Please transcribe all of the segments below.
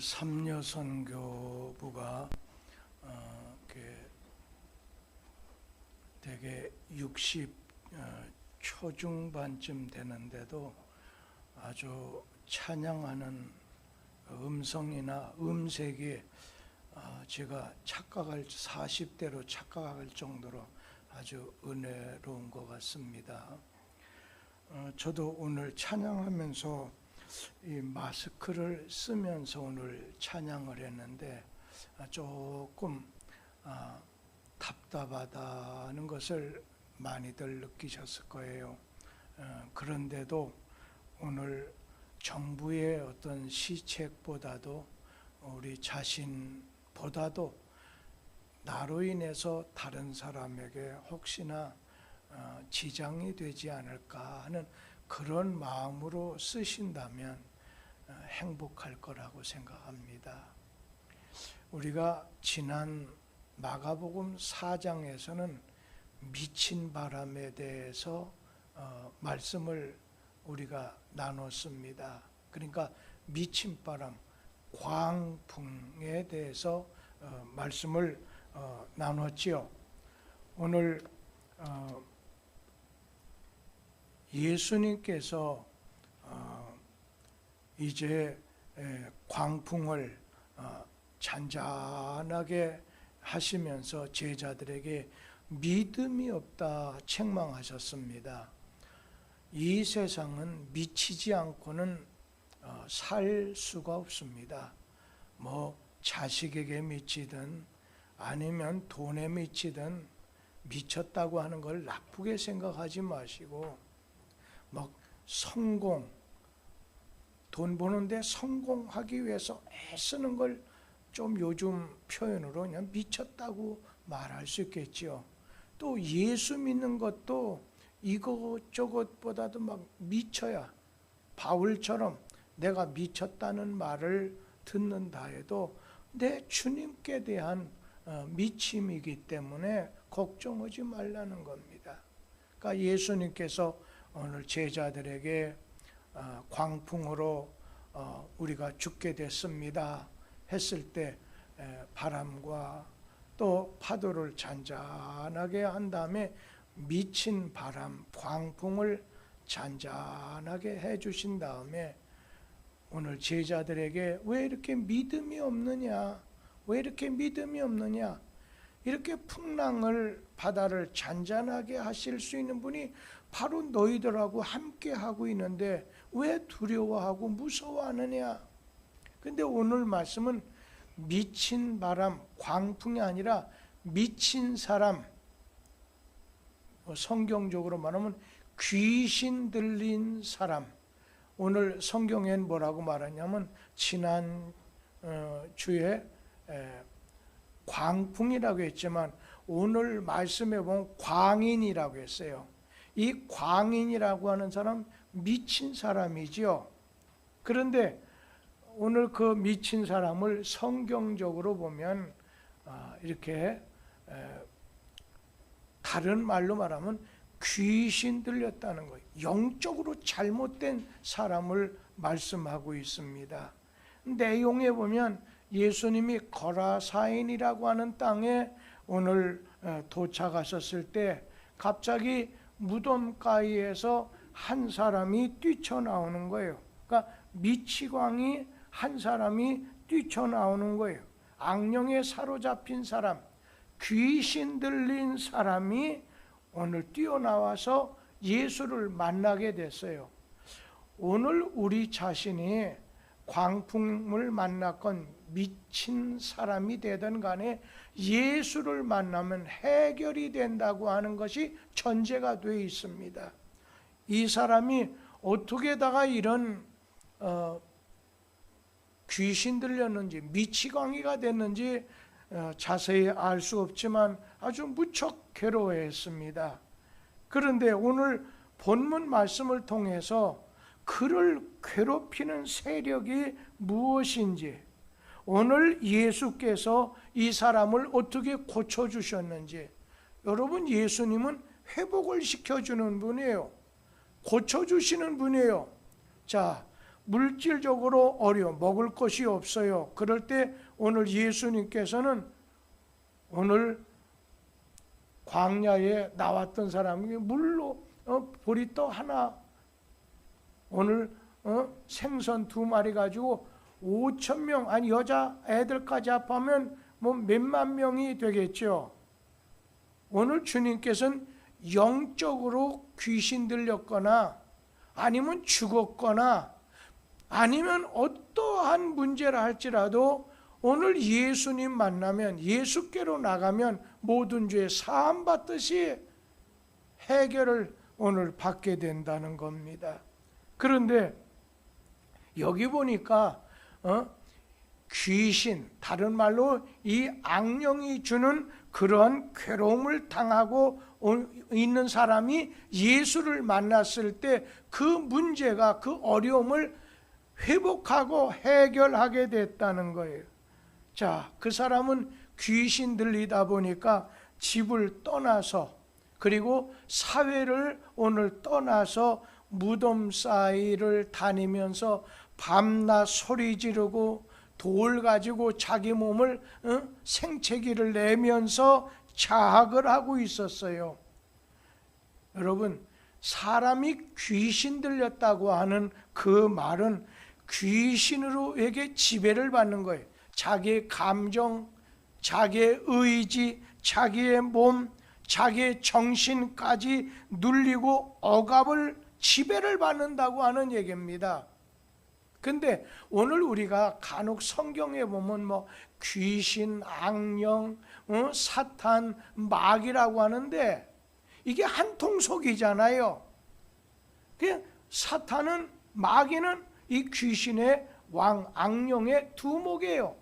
삼려선교부가 대개 60 초중반쯤 되는데도 아주 찬양하는 음성이나 음색이 제가 40대로 착각할 정도로 아주 은혜로운 것 같습니다. 저도 오늘 찬양하면서 이 마스크를 쓰면서 오늘 찬양을 했는데 조금 답답하다는 것을 많이들 느끼셨을 거예요. 그런데도 오늘 정부의 어떤 시책보다도 우리 자신보다도 나로 인해서 다른 사람에게 혹시나 지장이 되지 않을까 하는 그런 마음으로 쓰신다면 행복할 거라고 생각합니다. 우리가 지난 마가복음 4장에서는 미친 바람에 대해서 말씀을 우리가 나눴습니다. 그러니까 미친 바람, 광풍에 대해서 말씀을 나눴지요. 오늘 예수님께서 이제 광풍을 잔잔하게 하시면서 제자들에게 믿음이 없다 책망하셨습니다. 이 세상은 미치지 않고는 살 수가 없습니다. 자식에게 미치든 아니면 돈에 미치든 미쳤다고 하는 걸 나쁘게 생각하지 마시고 성공, 돈 버는데 성공하기 위해서 애쓰는 걸 좀 요즘 표현으로 그냥 미쳤다고 말할 수 있겠지요. 또 예수 믿는 것도 이것저것보다도 미쳐야, 바울처럼 내가 미쳤다는 말을 듣는다 해도 내 주님께 대한 미침이기 때문에 걱정하지 말라는 겁니다. 그러니까 예수님께서 오늘 제자들에게 광풍으로 우리가 죽게 됐습니다 했을 때 바람과 또 파도를 잔잔하게 한 다음에 미친 바람, 광풍을 잔잔하게 해주신 다음에 오늘 제자들에게 왜 이렇게 믿음이 없느냐, 왜 이렇게 믿음이 없느냐, 이렇게 풍랑을, 바다를 잔잔하게 하실 수 있는 분이 바로 너희들하고 함께 하고 있는데 왜 두려워하고 무서워하느냐. 근데 오늘 말씀은 미친 바람, 광풍이 아니라 미친 사람, 성경적으로 말하면 귀신 들린 사람. 오늘 성경엔 뭐라고 말하냐면 지난 주에 광풍이라고 했지만 오늘 말씀에 보면 광인이라고 했어요. 이 광인이라고 하는 사람 미친 사람이지요. 그런데 오늘 그 미친 사람을 성경적으로 보면 이렇게 다른 말로 말하면 귀신 들렸다는 거예요. 영적으로 잘못된 사람을 말씀하고 있습니다. 내용에 보면 예수님이 거라사인이라고 하는 땅에 오늘 도착하셨을 때 갑자기 무덤가에서 한 사람이 뛰쳐나오는 거예요. 그러니까 미치광이 한 사람이 뛰쳐나오는 거예요. 악령에 사로잡힌 사람, 귀신 들린 사람이 오늘 뛰어나와서 예수를 만나게 됐어요. 오늘 우리 자신이 광풍을 만났건 미친 사람이 되든 간에 예수를 만나면 해결이 된다고 하는 것이 전제가 되어 있습니다. 이 사람이 어떻게다가 이런 귀신 들렸는지 미치광이가 됐는지 자세히 알 수 없지만 아주 무척 괴로워했습니다. 그런데 오늘 본문 말씀을 통해서 그를 괴롭히는 세력이 무엇인지, 오늘 예수께서 이 사람을 어떻게 고쳐주셨는지, 여러분 예수님은 회복을 시켜주는 분이에요. 고쳐주시는 분이에요. 자, 물질적으로 어려워 먹을 것이 없어요. 그럴 때 오늘 예수님께서는 오늘 광야에 나왔던 사람이 물로 보리떡 하나, 오늘 생선 2마리 가지고 5,000명, 아니 여자 애들까지 합하면 뭐 몇만 명이 되겠죠. 오늘 주님께서는 영적으로 귀신 들렸거나 아니면 죽었거나 아니면 어떠한 문제라 할지라도 오늘 예수님 만나면, 예수께로 나가면 모든 죄 사함 받듯이 해결을 오늘 받게 된다는 겁니다. 그런데 여기 보니까 귀신, 다른 말로 이 악령이 주는 그러한 괴로움을 당하고 있는 사람이 예수를 만났을 때 그 문제가, 그 어려움을 회복하고 해결하게 됐다는 거예요. 자, 그 사람은 귀신 들리다 보니까 집을 떠나서, 그리고 사회를 오늘 떠나서 무덤 사이를 다니면서 밤낮 소리 지르고 돌 가지고 자기 몸을 생채기를 내면서 자학을 하고 있었어요. 여러분, 사람이 귀신 들렸다고 하는 그 말은 귀신으로에게 지배를 받는 거예요. 자기의 감정, 자기의 의지, 자기의 몸, 자기의 정신까지 눌리고 억압을, 지배를 받는다고 하는 얘기입니다. 근데 오늘 우리가 간혹 성경에 보면 뭐 귀신, 악령, 사탄, 마귀라고 하는데 이게 한통속이잖아요. 사탄은, 마귀는 이 귀신의 왕, 악령의 두목이에요.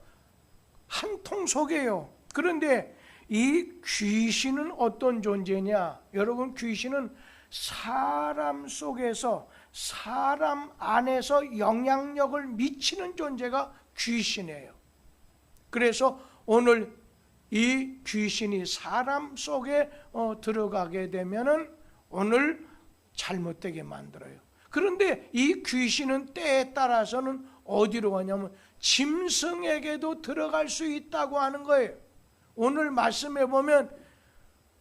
한통속이에요. 그런데 이 귀신은 어떤 존재냐? 여러분, 귀신은 사람 속에서, 사람 안에서 영향력을 미치는 존재가 귀신이에요. 그래서 오늘 이 귀신이 사람 속에 들어가게 되면은 오늘 잘못되게 만들어요. 그런데 이 귀신은 때에 따라서는 어디로 가냐면 짐승에게도 들어갈 수 있다고 하는 거예요. 오늘 말씀해 보면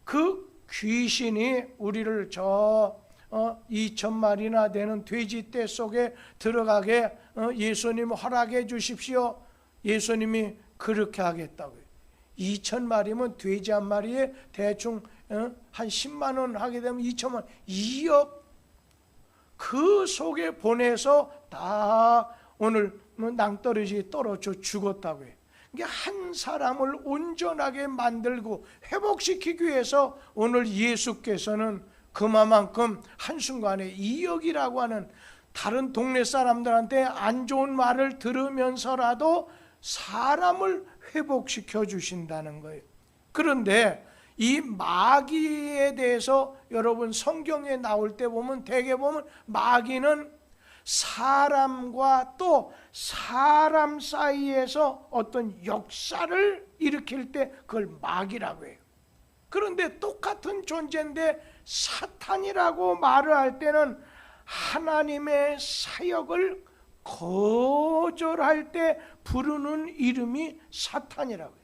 그 귀신이 우리를 저 2,000마리나 되는 돼지떼 속에 들어가게 예수님 허락해 주십시오. 예수님이 그렇게 하겠다고요. 2,000마리면 돼지 한 마리에 대충 한 10만 원 하게 되면 2천만, 2억 그 속에 보내서 다 오늘 낭떠러지 떨어져 죽었다고 해요. 그러니까 한 사람을 온전하게 만들고 회복시키기 위해서 오늘 예수께서는 그만큼 한순간에 2억이라고 하는, 다른 동네 사람들한테 안 좋은 말을 들으면서라도 사람을 회복시켜 주신다는 거예요. 그런데 이 마귀에 대해서 여러분 성경에 나올 때 보면, 대개 보면 마귀는 사람과 또 사람 사이에서 어떤 역사를 일으킬 때 그걸 마귀라고 해요. 그런데 똑같은 존재인데 사탄이라고 말을 할 때는 하나님의 사역을 거절할 때 부르는 이름이 사탄이라고 해요.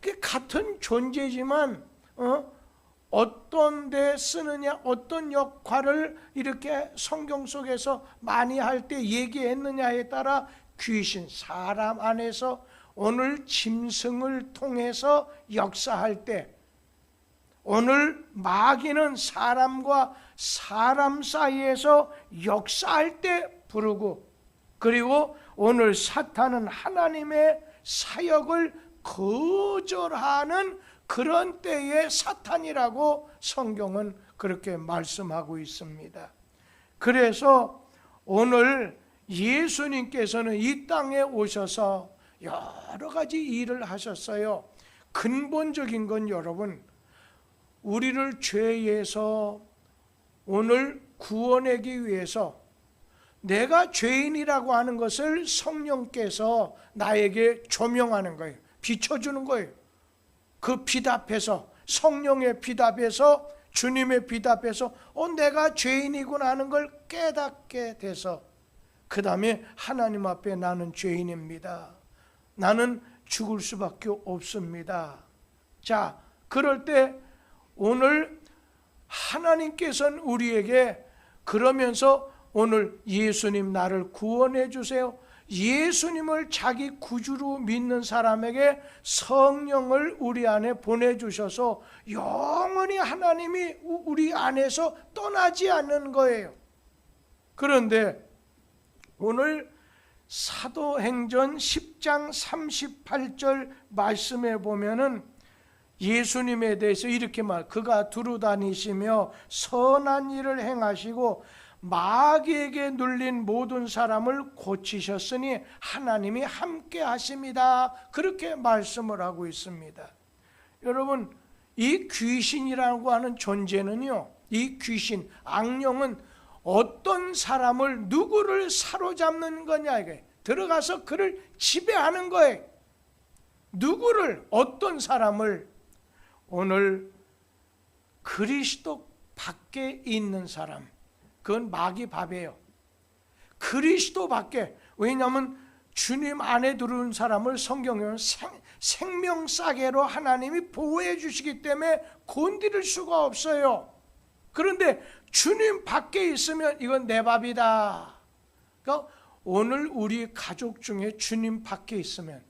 그게 같은 존재지만 어떤 데 쓰느냐, 어떤 역할을 이렇게 성경 속에서 많이 할 때 얘기했느냐에 따라 귀신, 사람 안에서 오늘 짐승을 통해서 역사할 때, 오늘 마귀는 사람과 사람 사이에서 역사할 때 부르고, 그리고 오늘 사탄은 하나님의 사역을 거절하는 그런 때의 사탄이라고 성경은 그렇게 말씀하고 있습니다. 그래서 오늘 예수님께서는 이 땅에 오셔서 여러 가지 일을 하셨어요. 근본적인 건 여러분, 우리를 죄에서 오늘 구원하기 위해서 내가 죄인이라고 하는 것을 성령께서 나에게 조명하는 거예요. 비춰주는 거예요. 그 빛 앞에서, 성령의 빛 앞에서, 주님의 빛 앞에서 내가 죄인이구나 하는 걸 깨닫게 돼서, 그 다음에 하나님 앞에 나는 죄인입니다. 나는 죽을 수밖에 없습니다. 자, 그럴 때 오늘 하나님께서는 우리에게 그러면서 오늘 예수님 나를 구원해 주세요. 예수님을 자기 구주로 믿는 사람에게 성령을 우리 안에 보내주셔서 영원히 하나님이 우리 안에서 떠나지 않는 거예요. 그런데 오늘 사도행전 10장 38절 말씀에 보면은 예수님에 대해서 이렇게 그가 두루 다니시며 선한 일을 행하시고 마귀에게 눌린 모든 사람을 고치셨으니 하나님이 함께 하십니다. 그렇게 말씀을 하고 있습니다. 여러분, 이 귀신이라고 하는 존재는요, 이 귀신, 악령은 어떤 사람을, 누구를 사로잡는 거냐, 이게 들어가서 그를 지배하는 거예요. 누구를, 어떤 사람을. 오늘 그리스도 밖에 있는 사람, 그건 마귀 밥이에요. 그리스도 밖에. 왜냐하면 주님 안에 들어온 사람을 성경에는 생명싸개로 하나님이 보호해 주시기 때문에 건드릴 수가 없어요. 그런데 주님 밖에 있으면 이건 내 밥이다. 그러니까 오늘 우리 가족 중에 주님 밖에 있으면,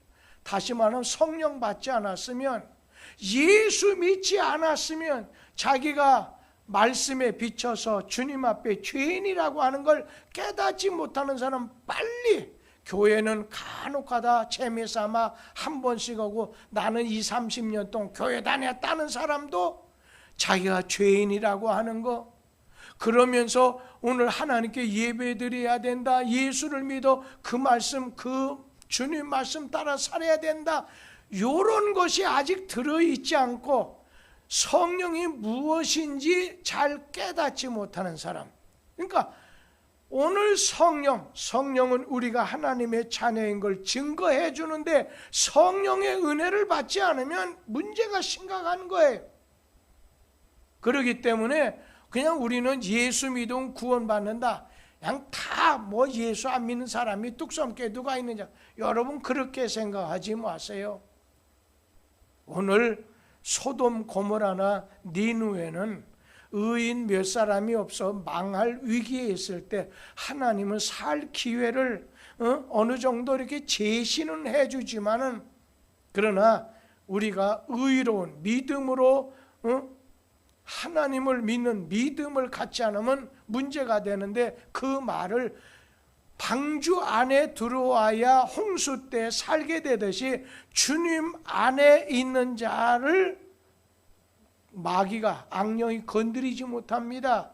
다시 말하면 성령 받지 않았으면, 예수 믿지 않았으면, 자기가 말씀에 비춰서 주님 앞에 죄인이라고 하는 걸 깨닫지 못하는 사람, 빨리 교회는 간혹가다 재미삼아 한 번씩 하고 나는 20-30년 동안 교회 다녔다는 사람도 자기가 죄인이라고 하는 거, 그러면서 오늘 하나님께 예배드려야 된다, 예수를 믿어 그 말씀, 그 주님 말씀 따라 살아야 된다, 이런 것이 아직 들어있지 않고 성령이 무엇인지 잘 깨닫지 못하는 사람. 그러니까 오늘 성령은 우리가 하나님의 자녀인 걸 증거해 주는데 성령의 은혜를 받지 않으면 문제가 심각한 거예요. 그렇기 때문에 그냥 우리는 예수 믿으면 구원받는다, 그냥 다 뭐 예수 안 믿는 사람이 뚝섬께 누가 있느냐, 여러분 그렇게 생각하지 마세요. 오늘 소돔 고모라나 니느웨는 의인 몇 사람이 없어 망할 위기에 있을 때 하나님은 살 기회를 어느 정도 이렇게 제시는 해주지만은, 그러나 우리가 의로운 믿음으로 하나님을 믿는 믿음을 갖지 않으면 문제가 되는데, 그 말을 방주 안에 들어와야 홍수 때 살게 되듯이 주님 안에 있는 자를 마귀가, 악령이 건드리지 못합니다.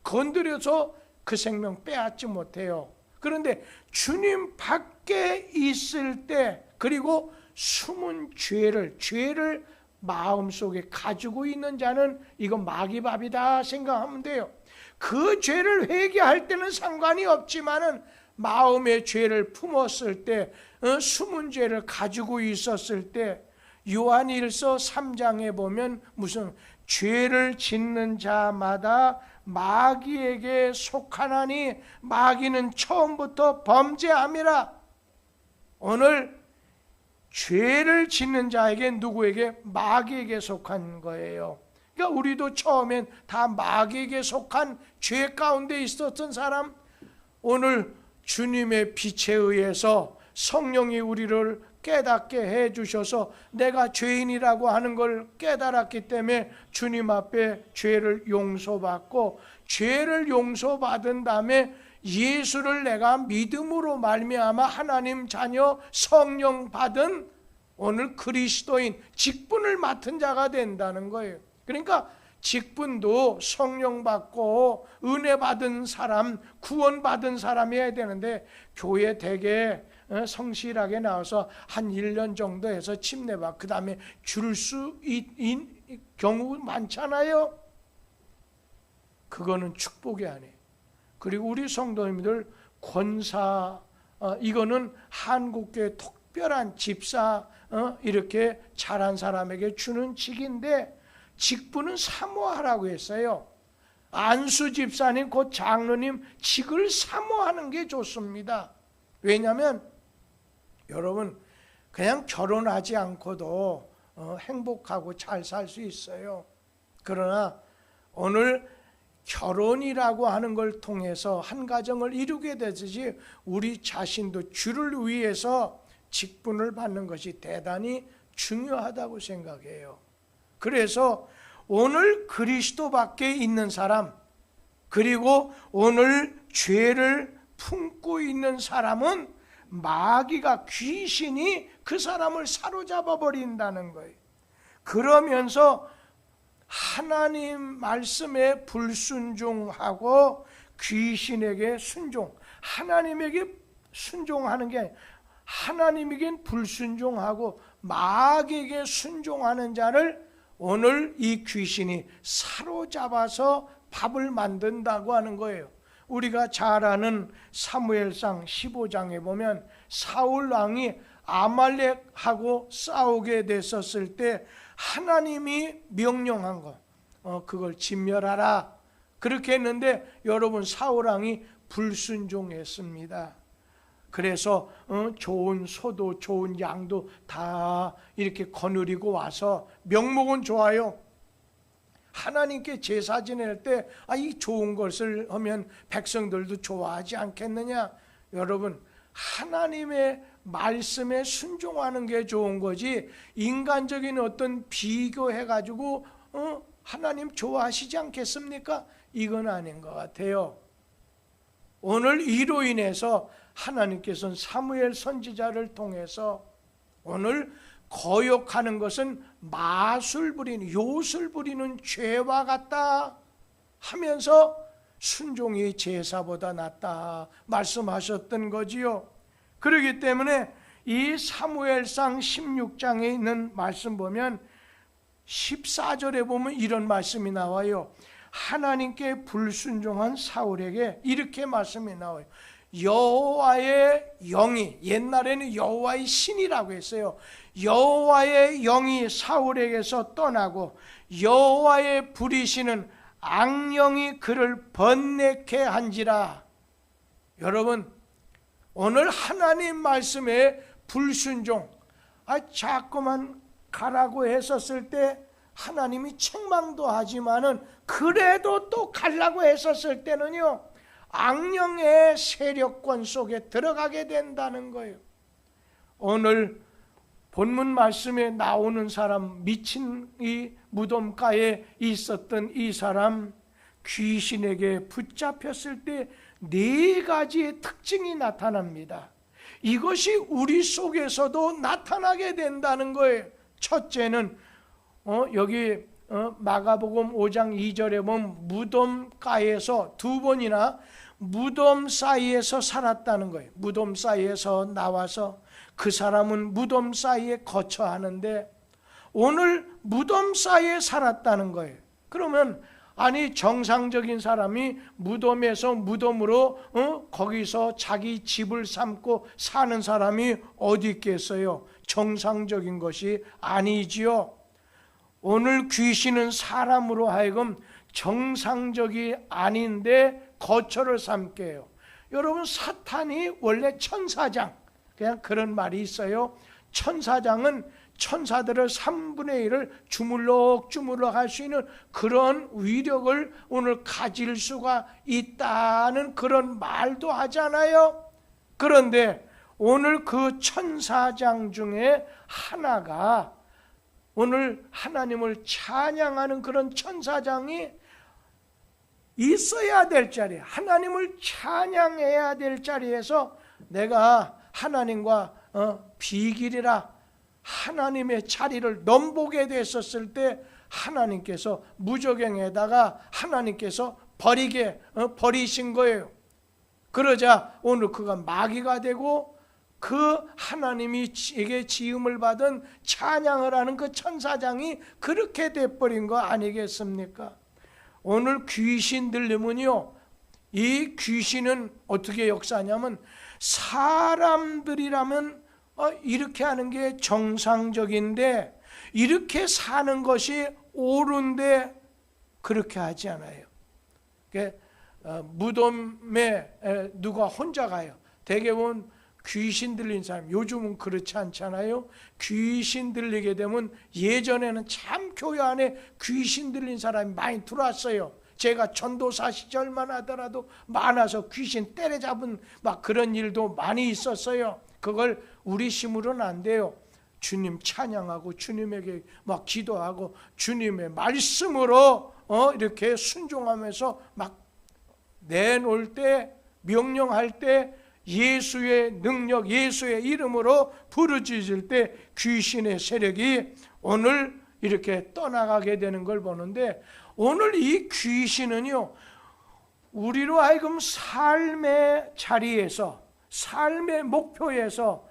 건드려서 그 생명 빼앗지 못해요. 그런데 주님 밖에 있을 때, 그리고 숨은 죄를 마음속에 가지고 있는 자는 이건 마귀밥이다 생각하면 돼요. 그 죄를 회개할 때는 상관이 없지만은 마음의 죄를 품었을 때, 숨은 죄를 가지고 있었을 때, 요한일서 3장에 보면 무슨 죄를 짓는 자마다 마귀에게 속하나니 마귀는 처음부터 범죄함이라. 오늘 죄를 짓는 자에게, 누구에게? 마귀에게 속한 거예요. 그러니까 우리도 처음엔 다 마귀에게 속한 죄 가운데 있었던 사람, 오늘 주님의 빛에 의해서 성령이 우리를 깨닫게 해주셔서 내가 죄인이라고 하는 걸 깨달았기 때문에 주님 앞에 죄를 용서받고, 죄를 용서받은 다음에 예수를 내가 믿음으로 말미암아 하나님 자녀, 성령 받은 오늘 그리스도인, 직분을 맡은 자가 된다는 거예요. 그러니까 직분도 성령 받고 은혜 받은 사람, 구원 받은 사람이 해야 되는데, 교회 대개 성실하게 나와서 한 1년 정도 해서 침례받고 그 다음에 줄 수 있는 경우 많잖아요. 그거는 축복이 아니에요. 그리고 우리 성도님들 권사, 이거는 한국교회 특별한 집사, 이렇게 잘한 사람에게 주는 직인데, 직분은 사모하라고 했어요. 안수 집사님, 그 장로님 직을 사모하는 게 좋습니다. 왜냐하면 여러분 그냥 결혼하지 않고도 행복하고 잘 살 수 있어요. 그러나 오늘 결혼이라고 하는 걸 통해서 한 가정을 이루게 되듯이 우리 자신도 주를 위해서 직분을 받는 것이 대단히 중요하다고 생각해요. 그래서 오늘 그리스도 밖에 있는 사람, 그리고 오늘 죄를 품고 있는 사람은 마귀가, 귀신이 그 사람을 사로잡아 버린다는 거예요. 그러면서 하나님 말씀에 불순종하고 귀신에게 순종, 하나님에게 순종하는 게 아니라 하나님에겐 불순종하고 마귀에게 순종하는 자를 오늘 이 귀신이 사로잡아서 밥을 만든다고 하는 거예요. 우리가 잘 아는 사무엘상 15장에 보면 사울 왕이 아말렉하고 싸우게 됐었을 때 하나님이 명령한 거, 그걸 진멸하라, 그렇게 했는데 여러분 사울 왕이 불순종했습니다. 그래서 좋은 소도 좋은 양도 다 이렇게 거느리고 와서 명목은 좋아요. 하나님께 제사 지낼 때 이 좋은 것을 하면 백성들도 좋아하지 않겠느냐. 여러분 하나님의 말씀에 순종하는 게 좋은 거지 인간적인 어떤 비교해가지고 하나님 좋아하시지 않겠습니까? 이건 아닌 것 같아요. 오늘 이로 인해서 하나님께서는 사무엘 선지자를 통해서 오늘 거역하는 것은 마술 부리는, 요술 부리는 죄와 같다 하면서 순종이 제사보다 낫다 말씀하셨던 거지요. 그렇기 때문에 이 사무엘상 16장에 있는 말씀 보면 14절에 보면 이런 말씀이 나와요. 하나님께 불순종한 사울에게 이렇게 말씀이 나와요. 여호와의 영이, 옛날에는 여호와의 신이라고 했어요. 여호와의 영이 사울에게서 떠나고 여호와의 부리시는 악령이 그를 번뇌케 한지라. 여러분 오늘 하나님 말씀에 불순종, 자꾸만 가라고 했었을 때 하나님이 책망도 하지만은 그래도 또 가려고 했었을 때는요 악령의 세력권 속에 들어가게 된다는 거예요. 오늘 본문 말씀에 나오는 사람, 미친 이 무덤가에 있었던 이 사람, 귀신에게 붙잡혔을 때 4가지의 특징이 나타납니다. 이것이 우리 속에서도 나타나게 된다는 거예요. 첫째는 여기 마가복음 5장 2절에 보면 무덤가에서 2번이나 무덤 사이에서 살았다는 거예요. 무덤 사이에서 나와서 그 사람은 무덤 사이에 거처하는데 오늘 무덤 사이에 살았다는 거예요. 그러면 아니 정상적인 사람이 무덤에서 무덤으로 거기서 자기 집을 삼고 사는 사람이 어디 있겠어요? 정상적인 것이 아니지요. 오늘 귀신은 사람으로 하여금 정상적이 아닌데 거처를 삼게 해요. 여러분 사탄이 원래 천사장, 그냥 그런 말이 있어요. 천사장은 천사들을 3분의 1을 주물럭주물럭 할 수 있는 그런 위력을 오늘 가질 수가 있다는 그런 말도 하잖아요. 그런데 오늘 그 천사장 중에 하나가 오늘 하나님을 찬양하는 그런 천사장이 있어야 될 자리, 하나님을 찬양해야 될 자리에서 내가 하나님과 비길이라 하나님의 자리를 넘보게 됐었을 때 하나님께서 무저갱에다가 하나님께서 버리신 거예요. 그러자 오늘 그가 마귀가 되고 그 하나님이에게 지음을 받은 찬양을 하는 그 천사장이 그렇게 돼버린 거 아니겠습니까? 오늘 귀신 들리면요, 이 귀신은 어떻게 역사하냐면 사람들이라면 이렇게 하는 게 정상적인데 이렇게 사는 것이 옳은데 그렇게 하지 않아요. 무덤에 누가 혼자 가요. 대개는 귀신 들린 사람, 요즘은 그렇지 않잖아요. 귀신 들리게 되면, 예전에는 참 교회 안에 귀신 들린 사람이 많이 들어왔어요. 제가 전도사 시절만 하더라도 많아서 귀신 때려잡은 막 그런 일도 많이 있었어요. 그걸 우리 힘으로는 안 돼요. 주님 찬양하고 주님에게 막 기도하고 주님의 말씀으로 이렇게 순종하면서 막 내놓을 때, 명령할 때, 예수의 능력, 예수의 이름으로 부르짖을 때 귀신의 세력이 오늘 이렇게 떠나가게 되는 걸 보는데, 오늘 이 귀신은요, 우리로 하여금 삶의 자리에서, 삶의 목표에서,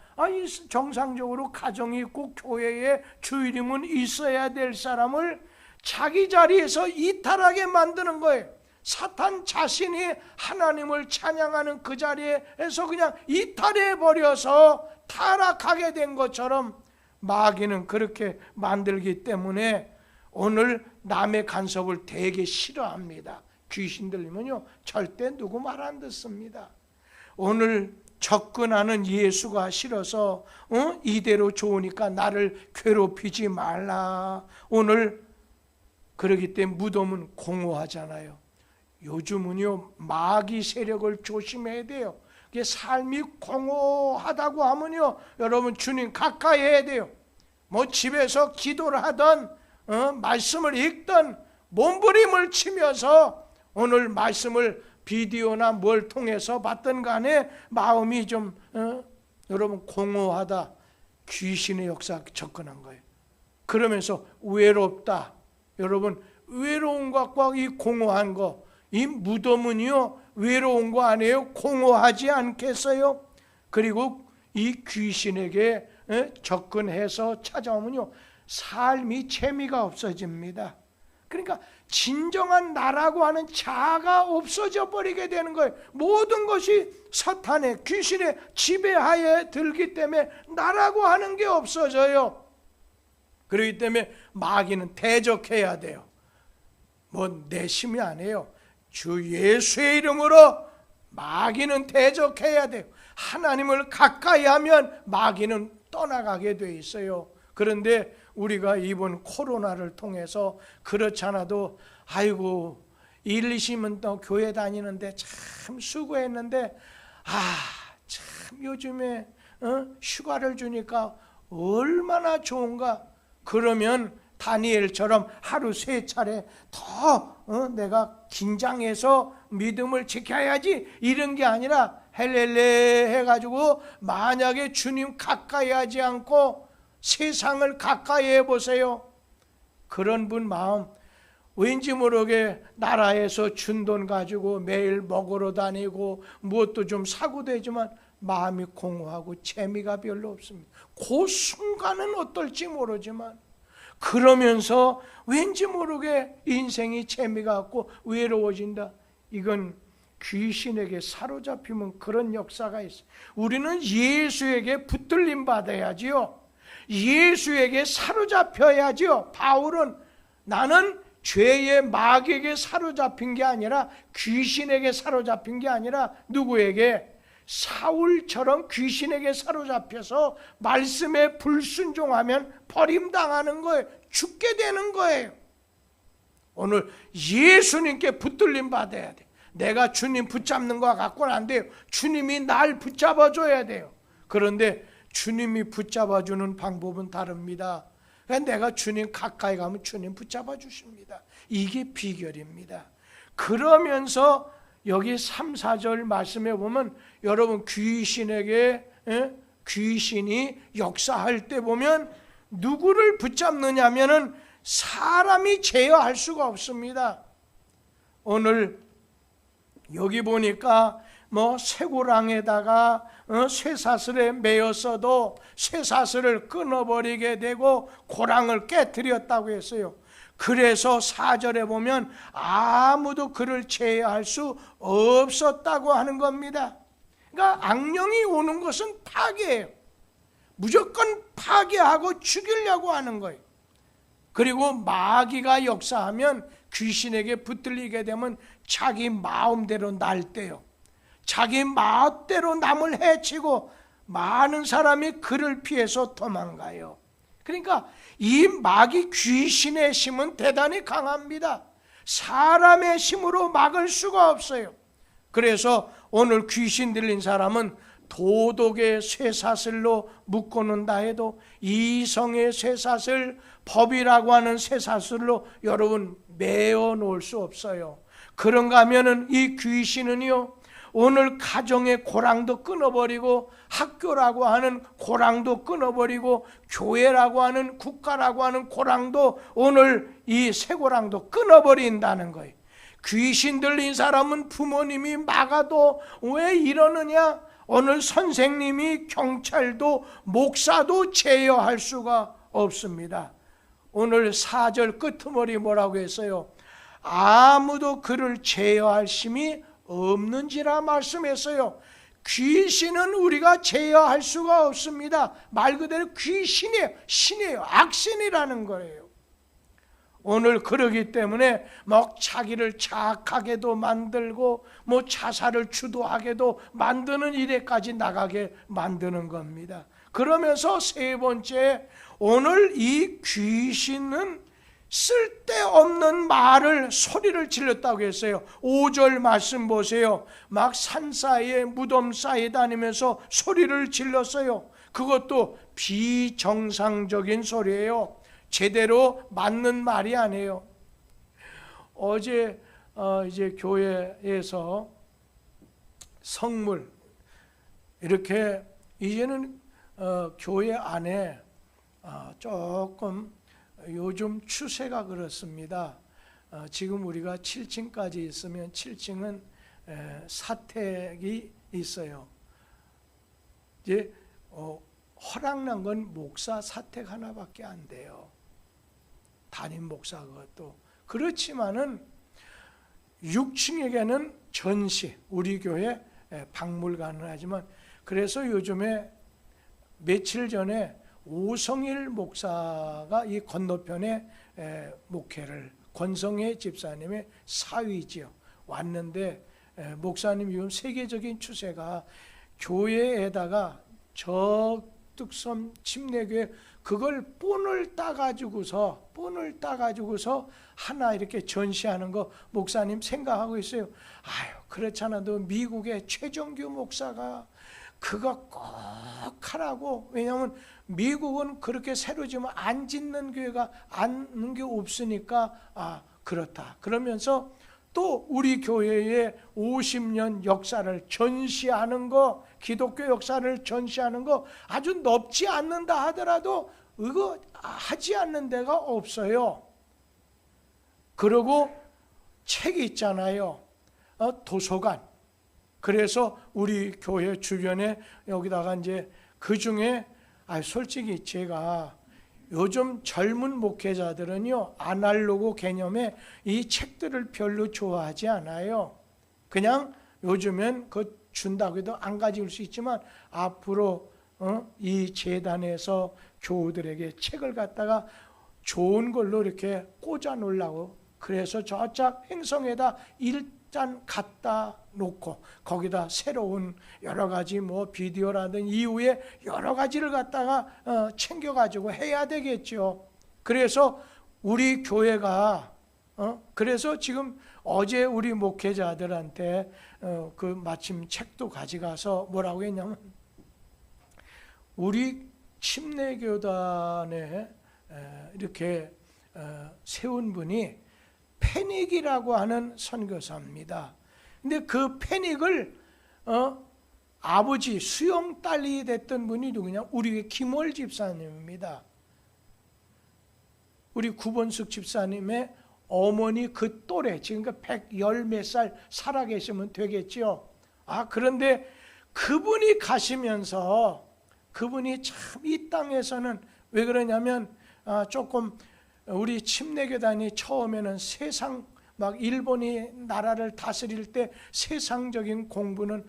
정상적으로 가정이 있고 교회에 주일임은 있어야 될 사람을 자기 자리에서 이탈하게 만드는 거예요. 사탄 자신이 하나님을 찬양하는 그 자리에서 그냥 이탈해 버려서 타락하게 된 것처럼 마귀는 그렇게 만들기 때문에 오늘 남의 간섭을 되게 싫어합니다. 귀신 들리면요, 절대 누구 말 안 듣습니다. 오늘 접근하는 예수가 싫어서 이대로 좋으니까 나를 괴롭히지 말라. 오늘 그러기 때문에 무덤은 공허하잖아요. 요즘은요, 마귀 세력을 조심해야 돼요. 삶이 공허하다고 하면요, 여러분 주님 가까이 해야 돼요. 뭐 집에서 기도를 하던 말씀을 읽던 몸부림을 치면서 오늘 말씀을 비디오나 뭘 통해서 봤던 간에 마음이 좀 여러분 공허하다, 귀신의 역사 접근한 거예요. 그러면서 외롭다. 여러분 외로운 것과 이 공허한 거, 이 무덤은요 외로운 거 아니에요? 공허하지 않겠어요? 그리고 이 귀신에게 접근해서 찾아오면요 삶이 재미가 없어집니다. 그러니까 진정한 나라고 하는 자아가 없어져 버리게 되는 거예요. 모든 것이 사탄의, 귀신의 지배하에 들기 때문에 나라고 하는 게 없어져요. 그렇기 때문에 마귀는 대적해야 돼요. 뭐 내 힘이 아니에요. 주 예수의 이름으로 마귀는 대적해야 돼요. 하나님을 가까이 하면 마귀는 떠나가게 돼 있어요. 그런데 우리가 이번 코로나를 통해서 그렇지 않아도 아이고 1, 2시면 또 교회 다니는데 참 수고했는데 참 요즘에 휴가를 주니까 얼마나 좋은가. 그러면 다니엘처럼 하루 3차례 더 내가 긴장해서 믿음을 지켜야지 이런 게 아니라 헬렐레 해가지고 만약에 주님 가까이 하지 않고 세상을 가까이 해보세요. 그런 분 마음, 왠지 모르게 나라에서 준 돈 가지고 매일 먹으러 다니고 무엇도 좀 사고 되지만 마음이 공허하고 재미가 별로 없습니다. 그 순간은 어떨지 모르지만 그러면서 왠지 모르게 인생이 재미가 없고 외로워진다. 이건 귀신에게 사로잡히면 그런 역사가 있어요. 우리는 예수에게 붙들림 받아야지요. 예수에게 사로잡혀야지요. 바울은 나는 죄의 마귀에게 사로잡힌 게 아니라 귀신에게 사로잡힌 게 아니라 누구에게? 사울처럼 귀신에게 사로잡혀서 말씀에 불순종하면 버림당하는 거예요. 죽게 되는 거예요. 오늘 예수님께 붙들림 받아야 돼. 내가 주님 붙잡는 거 갖고는 안 돼요. 주님이 날 붙잡아줘야 돼요. 그런데 주님이 붙잡아주는 방법은 다릅니다. 내가 주님 가까이 가면 주님 붙잡아 주십니다. 이게 비결입니다. 그러면서 여기 3, 4절 말씀에 보면 여러분 귀신에게 귀신이 역사할 때 보면 누구를 붙잡느냐 하면은 사람이 제어할 수가 없습니다. 오늘 여기 보니까 뭐 쇠고랑에다가 쇠사슬에 매였어도 쇠사슬을 끊어버리게 되고 고랑을 깨뜨렸다고 했어요. 그래서 4절에 보면 아무도 그를 제어할 수 없었다고 하는 겁니다. 그러니까 악령이 오는 것은 파괴예요. 무조건 파괴하고 죽이려고 하는 거예요. 그리고 마귀가 역사하면 귀신에게 붙들리게 되면 자기 마음대로 날때요. 자기 마음대로 남을 해치고 많은 사람이 그를 피해서 도망가요. 그러니까 이 마귀 귀신의 힘은 대단히 강합니다. 사람의 힘으로 막을 수가 없어요. 그래서 오늘 귀신 들린 사람은 도덕의 쇠사슬로 묶어놓는다 해도 이성의 쇠사슬, 법이라고 하는 쇠사슬로 여러분 매어 놓을 수 없어요. 그런가 하면은 이 귀신은요, 오늘 가정의 고랑도 끊어버리고, 학교라고 하는 고랑도 끊어버리고, 교회라고 하는, 국가라고 하는 고랑도 오늘 이 쇠고랑도 끊어버린다는 거예요. 귀신 들린 사람은 부모님이 막아도 왜 이러느냐? 오늘 선생님이, 경찰도, 목사도 제어할 수가 없습니다. 오늘 4절 끄트머리 뭐라고 했어요? 아무도 그를 제어할 힘이 없는지라 말씀했어요. 귀신은 우리가 제어할 수가 없습니다. 말 그대로 귀신이에요. 신이에요. 악신이라는 거예요. 오늘 그러기 때문에 막 자기를 자학하게도 만들고 뭐 자살을 주도하게도 만드는 일에까지 나가게 만드는 겁니다. 그러면서 세 번째, 오늘 이 귀신은 쓸데없는 말을, 소리를 질렀다고 했어요. 5절 말씀 보세요. 막 산 사이에, 무덤 사이에 다니면서 소리를 질렀어요. 그것도 비정상적인 소리예요. 제대로 맞는 말이 아니에요. 어제 이제 교회에서 성물 이렇게 이제는 교회 안에 조금 요즘 추세가 그렇습니다. 지금 우리가 7층까지 있으면 7층은 사택이 있어요. 이제 허락난 건 목사 사택 하나밖에 안 돼요. 담임 목사 그것도. 그렇지만은 6층에게는 전시, 우리 교회 박물관을 하지만, 그래서 요즘에 며칠 전에 오성일 목사가 이 건너편에 목회를, 권성혜 집사님의 사위지요, 왔는데 목사님 지금 세계적인 추세가 교회에다가 적득섬 침례교회 그걸 본을 따가지고서 하나 이렇게 전시하는 거 목사님 생각하고 있어요. 아유, 그렇잖아도 미국의 최정규 목사가 그거 꼭 하라고. 왜냐하면 미국은 그렇게 새로 지으면 안 짓는 교회가 않는 게 없으니까 그렇다. 그러면서 또 우리 교회의 50년 역사를 전시하는 거, 기독교 역사를 전시하는 거 아주 넓지 않는다 하더라도 이거 하지 않는 데가 없어요. 그리고 책이 있잖아요. 도서관. 그래서 우리 교회 주변에 여기다가 이제 그 중에 솔직히 제가 요즘 젊은 목회자들은요, 아날로그 개념의 이 책들을 별로 좋아하지 않아요. 그냥 요즘엔 그 준다고 해도 안 가질 수 있지만 앞으로 이 재단에서 교우들에게 책을 갖다가 좋은 걸로 이렇게 꽂아 놓으려고, 그래서 저짝 행성에다 일단 갖다 놓고 거기다 새로운 여러 가지 뭐 비디오라든 이후에 여러 가지를 갖다가 챙겨가지고 해야 되겠죠. 그래서 우리 교회가 그래서 지금 어제 우리 목회자들한테 그 마침 책도 가져가서 뭐라고 했냐면, 우리 침례교단에 이렇게 세운 분이 패닉이라고 하는 선교사입니다. 근데 그 패닉을 아버지 수영 딸이 됐던 분이 누구냐? 우리 김월 집사님입니다. 우리 구본숙 집사님의 어머니 그 또래, 지금 110 몇 살 살아계시면 되겠죠. 그런데 그분이 가시면서 그분이 참 이 땅에서는 왜 그러냐면 조금 우리 침례교단이 처음에는 세상 막 일본이 나라를 다스릴 때 세상적인 공부는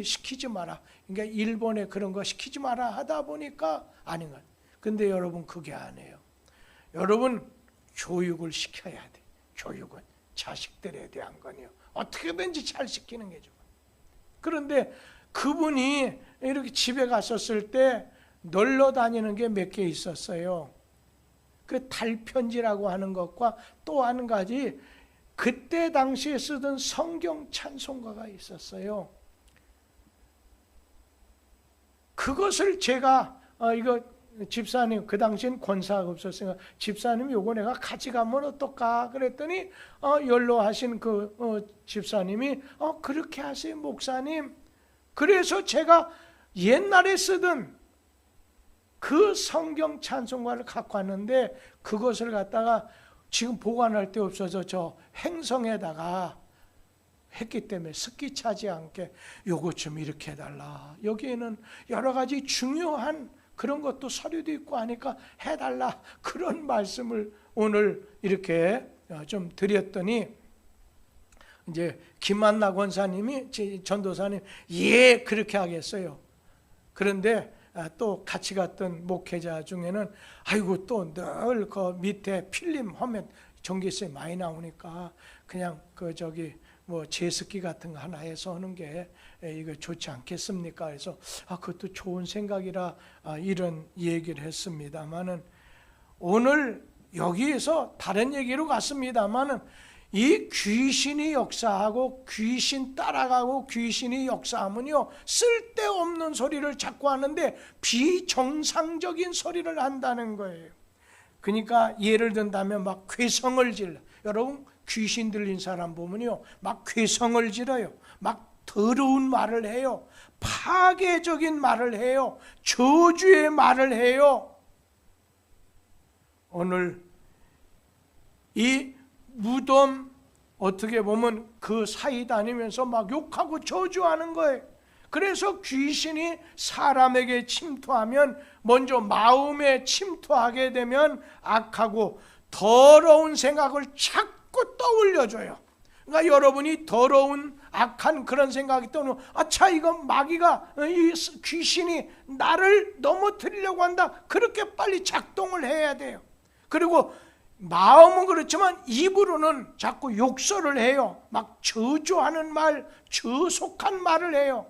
시키지 마라. 그러니까 일본에 그런 거 시키지 마라 하다 보니까 아닌 것. 근데 여러분 그게 아니에요. 여러분 교육을 시켜야 돼. 교육은 자식들에 대한 거니요. 어떻게든지 잘 시키는 게 좋아. 그런데 그분이 이렇게 집에 갔었을 때 놀러 다니는 게 몇 개 있었어요. 그 달편지라고 하는 것과 또 한 가지 그때 당시에 쓰던 성경 찬송가가 있었어요. 그것을 제가 이거 집사님, 그 당시엔 권사가 없었으니까 집사님 요거 내가 가져가면 어떨까 그랬더니 연로하신 그 집사님이 그렇게 하세요 목사님. 그래서 제가 옛날에 쓰던 그 성경 찬송가를 갖고 왔는데 그것을 갖다가 지금 보관할 데 없어서 저 행성에다가 했기 때문에 습기 차지 않게 요것 좀 이렇게 해달라. 여기에는 여러 가지 중요한 그런 것도 서류도 있고 하니까 해달라. 그런 말씀을 오늘 이렇게 좀 드렸더니 이제 김만나 권사님이 전도사님 예 그렇게 하겠어요. 그런데 또 같이 갔던 목회자 중에는 아이고 또 늘 그 밑에 필름 화면 전기세 많이 나오니까 그냥 그 저기 뭐 제습기 같은 거 하나 해서 하는 게 이거 좋지 않겠습니까? 그래서 그것도 좋은 생각이라 이런 얘기를 했습니다만은 오늘 여기에서 다른 얘기로 갔습니다만은 이 귀신이 역사하고 귀신 따라가고 귀신이 역사하면요 쓸데없는 소리를 자꾸 하는데 비정상적인 소리를 한다는 거예요. 그러니까 예를 든다면 막 괴성을 질러. 여러분 귀신 들린 사람 보면요 막 괴성을 지르요. 막 더러운 말을 해요. 파괴적인 말을 해요. 저주의 말을 해요. 오늘 이 무덤 어떻게 보면 그 사이 다니면서 막 욕하고 저주하는 거예요. 그래서 귀신이 사람에게 침투하면 먼저 마음에 침투하게 되면 악하고 더러운 생각을 자꾸 떠올려줘요. 그러니까 여러분이 더러운 악한 그런 생각이 떠오르면 아차 이거 마귀가 이 귀신이 나를 넘어뜨리려고 한다. 그렇게 빨리 작동을 해야 돼요. 그리고 마음은 그렇지만 입으로는 자꾸 욕설을 해요. 막 저주하는 말, 저속한 말을 해요.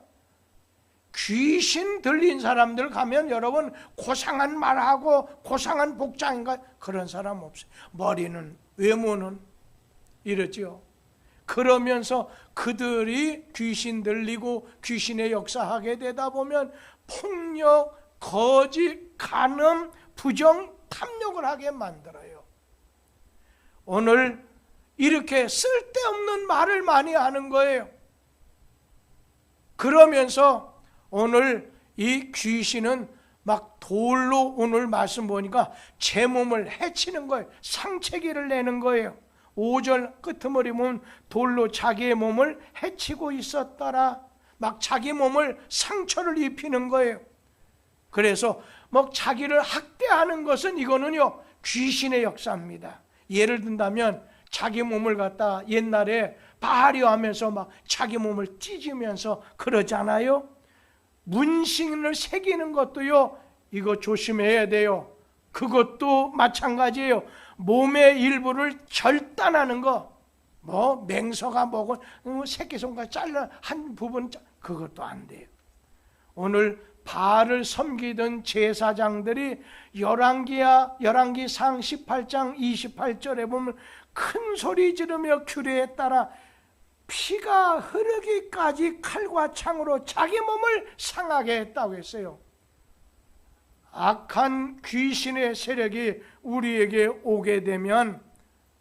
귀신 들린 사람들 가면 여러분 고상한 말하고 고상한 복장인가 그런 사람 없어요. 머리는 외모는 이러죠. 그러면서 그들이 귀신 들리고 귀신의 역사하게 되다 보면 폭력, 거짓, 간음, 부정, 탐욕을 하게 만들어요. 오늘 이렇게 쓸데없는 말을 많이 하는 거예요. 그러면서 오늘 이 귀신은 막 돌로 오늘 말씀 보니까 제 몸을 해치는 거예요. 상체기를 내는 거예요. 5절 끄트머리 보면 돌로 자기의 몸을 해치고 있었더라. 막 자기 몸을 상처를 입히는 거예요. 그래서 막 자기를 학대하는 것은 이거는요 귀신의 역사입니다. 예를 든다면 자기 몸을 갖다 옛날에 발휘하면서 막 자기 몸을 찢으면서 그러잖아요. 문신을 새기는 것도요 이거 조심해야 돼요. 그것도 마찬가지예요. 몸의 일부를 절단하는 거, 뭐 맹서가 뭐고 새끼손가락 잘라 한 부분 그것도 안 돼요. 오늘 바알을 섬기던 제사장들이 열왕기상 18장 28절에 보면 큰 소리 지르며 규례에 따라 피가 흐르기까지 칼과 창으로 자기 몸을 상하게 했다고 했어요. 악한 귀신의 세력이 우리에게 오게 되면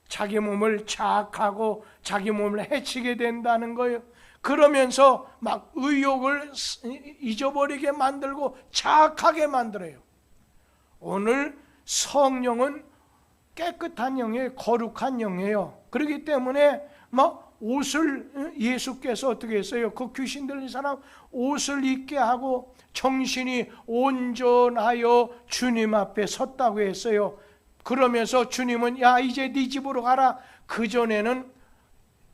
자기 몸을 자학하고 자기 몸을 해치게 된다는 거예요. 그러면서 막 의욕을 잊어버리게 만들고 자학하게 만들어요. 오늘 성령은 깨끗한 영이에요. 거룩한 영이에요. 그렇기 때문에 막 옷을 예수께서 어떻게 했어요? 그 귀신 들린 사람 옷을 입게 하고 정신이 온전하여 주님 앞에 섰다고 했어요. 그러면서 주님은 야 이제 네 집으로 가라. 그전에는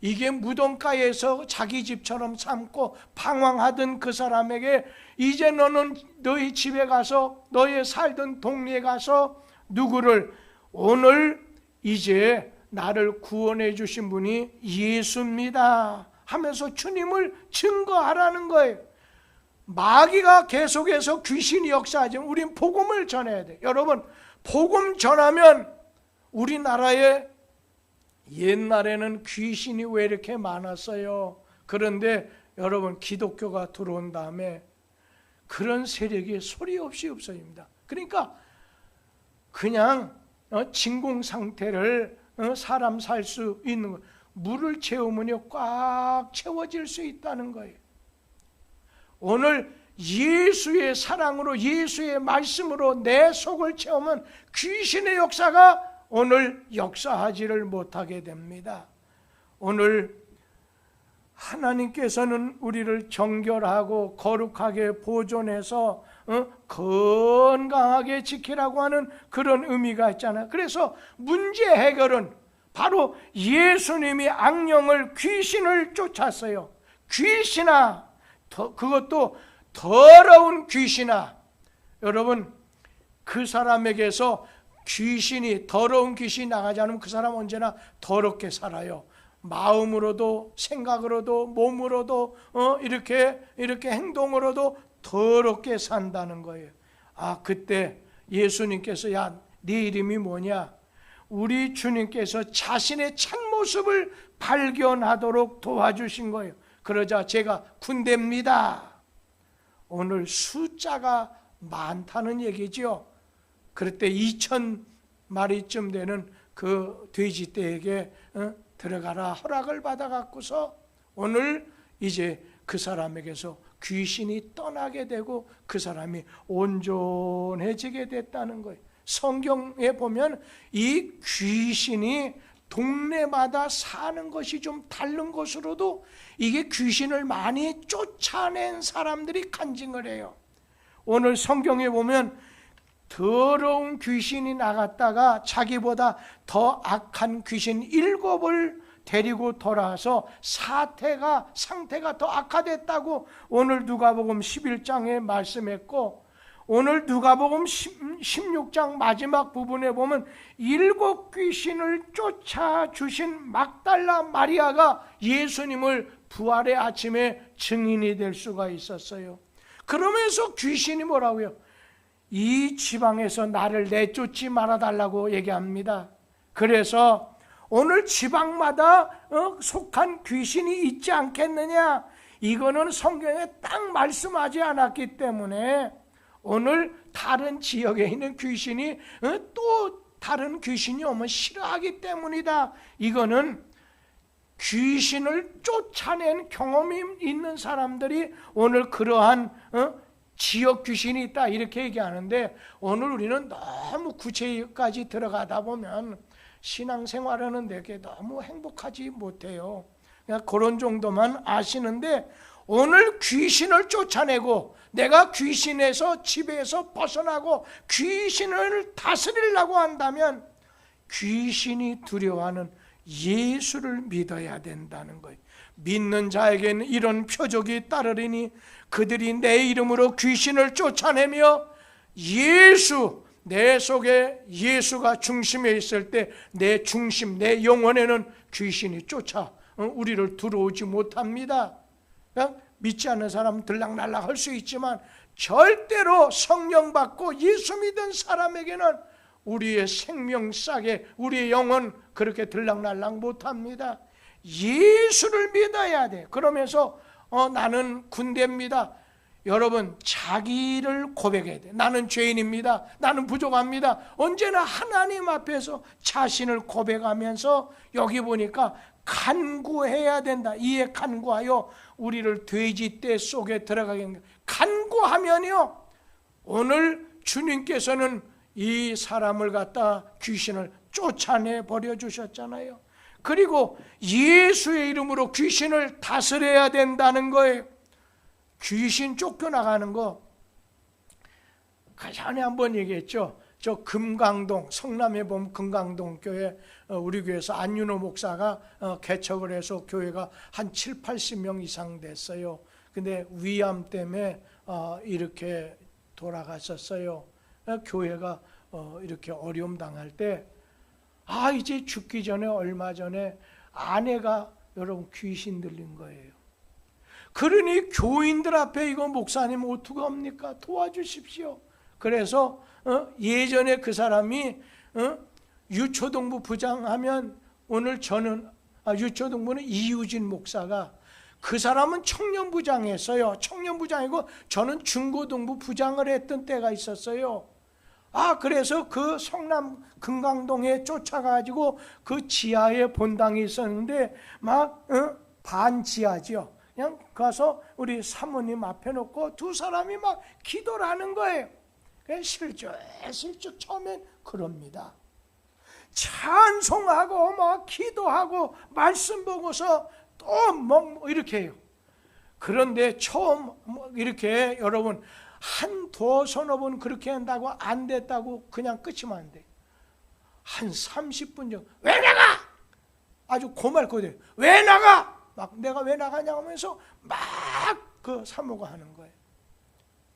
이게 무덤가에서 자기 집처럼 삼고 방황하던 그 사람에게 이제 너는 너희 집에 가서 너희 살던 동네에 가서 누구를 오늘 이제 나를 구원해 주신 분이 예수입니다 하면서 주님을 증거하라는 거예요. 마귀가 계속해서 귀신이 역사하지만 우린 복음을 전해야 돼요. 여러분, 복음 전하면 우리나라에 옛날에는 귀신이 왜 이렇게 많았어요? 그런데 여러분, 기독교가 들어온 다음에 그런 세력이 소리 없이 없어집니다. 그러니까 그냥 진공 상태를 사람 살 수 있는 거, 물을 채우면요 꽉 채워질 수 있다는 거예요. 오늘 예수의 사랑으로, 예수의 말씀으로 내 속을 채우면 귀신의 역사가 오늘 역사하지를 못하게 됩니다. 오늘 하나님께서는 우리를 정결하고 거룩하게 보존해서 건강하게 지키라고 하는 그런 의미가 있잖아요. 그래서 문제 해결은 바로 예수님이 악령을, 귀신을 쫓았어요. 귀신아, 그것도 더러운 귀신아. 여러분, 그 사람에게서 귀신이, 더러운 귀신이 나가지 않으면 그 사람 언제나 더럽게 살아요. 마음으로도, 생각으로도, 몸으로도, 이렇게 행동으로도 더럽게 산다는 거예요. 아, 그때 예수님께서, 야, 네 이름이 뭐냐? 우리 주님께서 자신의 참모습을 발견하도록 도와주신 거예요. 그러자 제가 군대입니다. 오늘 숫자가 많다는 얘기죠. 그럴 때 2,000마리쯤 되는 그 돼지떼에게 들어가라 허락을 받아갖고서 오늘 이제 그 사람에게서 귀신이 떠나게 되고 그 사람이 온전해지게 됐다는 거예요. 성경에 보면 이 귀신이 동네마다 사는 것이 좀 다른 것으로도 이게 귀신을 많이 쫓아낸 사람들이 간증을 해요. 오늘 성경에 보면 더러운 귀신이 나갔다가 자기보다 더 악한 귀신 7을 데리고 돌아와서 상태가 더 악화됐다고 오늘 누가복음 11장에 말씀했고, 오늘 누가복음 16장 마지막 부분에 보면 7 귀신을 쫓아주신 막달라 마리아가 예수님을 부활의 아침에 증인이 될 수가 있었어요. 그러면서 귀신이 뭐라고요? 이 지방에서 나를 내쫓지 말아달라고 얘기합니다. 그래서 오늘 지방마다 속한 귀신이 있지 않겠느냐? 이거는 성경에 딱 말씀하지 않았기 때문에 오늘 다른 지역에 있는 귀신이 또 다른 귀신이 오면 싫어하기 때문이다. 이거는 귀신을 쫓아낸 경험이 있는 사람들이 오늘 그러한 지역 귀신이 있다 이렇게 얘기하는데, 오늘 우리는 너무 구체까지 들어가다 보면 신앙생활하는 데게 너무 행복하지 못해요. 그냥 그런 정도만 아시는데, 오늘 귀신을 쫓아내고 내가 귀신에서 지배에서 벗어나고 귀신을 다스리려고 한다면 귀신이 두려워하는 예수를 믿어야 된다는 거예요. 믿는 자에게는 이런 표적이 따르리니 그들이 내 이름으로 귀신을 쫓아내며 예수, 내 속에 예수가 중심에 있을 때 내 중심, 내 영혼에는 귀신이 쫓아 우리를 들어오지 못합니다. 그냥 믿지 않는 사람은 들락날락 할 수 있지만 절대로 성령 받고 예수 믿은 사람에게는 우리의 생명 싸게 우리의 영혼 그렇게 들락날락 못합니다. 예수를 믿어야 돼. 그러면서 나는 군대입니다. 여러분, 자기를 고백해야 돼. 나는 죄인입니다. 나는 부족합니다. 언제나 하나님 앞에서 자신을 고백하면서 여기 보니까 간구해야 된다. 이에 간구하여 우리를 돼지떼 속에 들어가게 합니다. 간구하면요, 오늘 주님께서는 이 사람을 갖다 귀신을 쫓아내 버려 주셨잖아요. 그리고 예수의 이름으로 귀신을 다스려야 된다는 거예요. 귀신 쫓겨나가는 거 전에 한번 얘기했죠. 저 금강동, 성남에 보면 금강동 교회, 우리 교회에서 안윤호 목사가 개척을 해서 교회가 한 7, 80명 이상 됐어요. 근데 위암 때문에 이렇게 돌아갔었어요. 교회가 이렇게 어려움 당할 때 이제 죽기 전에 얼마 전에 아내가 여러분 귀신 들린 거예요. 그러니 교인들 앞에 이거 목사님 어떻게 합니까? 도와주십시오. 그래서 예전에 그 사람이 유초동부 부장하면 오늘 저는 유초동부는 이유진 목사가 그 사람은 청년부장했어요. 청년부장이고 저는 중고동부 부장을 했던 때가 있었어요. 그래서 그 성남 금강동에 쫓아가지고 그 지하에 본당이 있었는데 막 반지하죠. 그냥 가서 우리 사모님 앞에 놓고 두 사람이 막 기도를 하는 거예요. 실족 처음엔 그럽니다. 찬송하고 막 기도하고 말씀 보고서 또 뭐 이렇게 해요. 그런데 처음 이렇게 여러분 한두 서너 번 그렇게 한다고 안 됐다고 그냥 끝이면 안 돼. 한 30분 정도 왜 나가? 아주 고말고대 왜 나가? 막 내가 왜 나가냐 하면서 막 그 사모가 하는 거예요.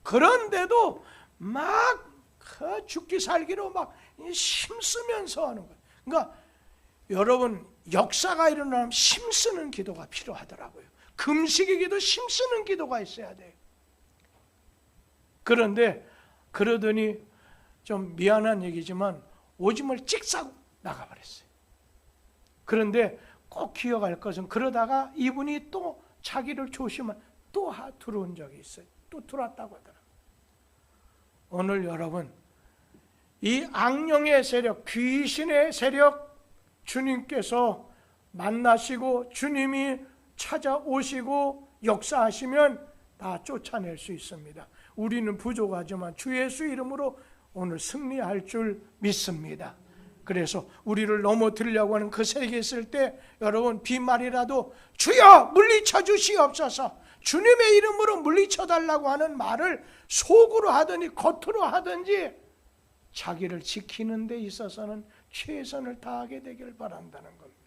그런데도 막 그 죽기 살기로 막 힘쓰면서 하는 거예요. 그러니까 여러분 역사가 일어나면 힘쓰는 기도가 필요하더라고요. 금식의 기도, 힘쓰는 기도가 있어야 돼요. 그런데 그러더니 좀 미안한 얘기지만 오줌을 찍 싸고 나가버렸어요. 그런데 꼭 기억할 것은 그러다가 이분이 또 자기를 조심한 또 들어온 적이 있어요. 또 들어왔다고 하더라고요. 오늘 여러분 이 악령의 세력, 귀신의 세력 주님께서 만나시고 주님이 찾아오시고 역사하시면 다 쫓아낼 수 있습니다. 우리는 부족하지만 주 예수 이름으로 오늘 승리할 줄 믿습니다. 그래서 우리를 넘어뜨리려고 하는 그 세계에 있을 때 여러분 빈말이라도 주여 물리쳐 주시옵소서, 주님의 이름으로 물리쳐 달라고 하는 말을 속으로 하든지 겉으로 하든지 자기를 지키는 데 있어서는 최선을 다하게 되길 바란다는 겁니다.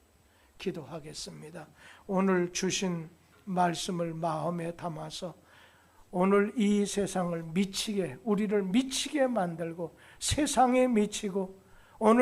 기도하겠습니다. 오늘 주신 말씀을 마음에 담아서 오늘 이 세상을 미치게, 우리를 미치게 만들고 세상에 미치고 오늘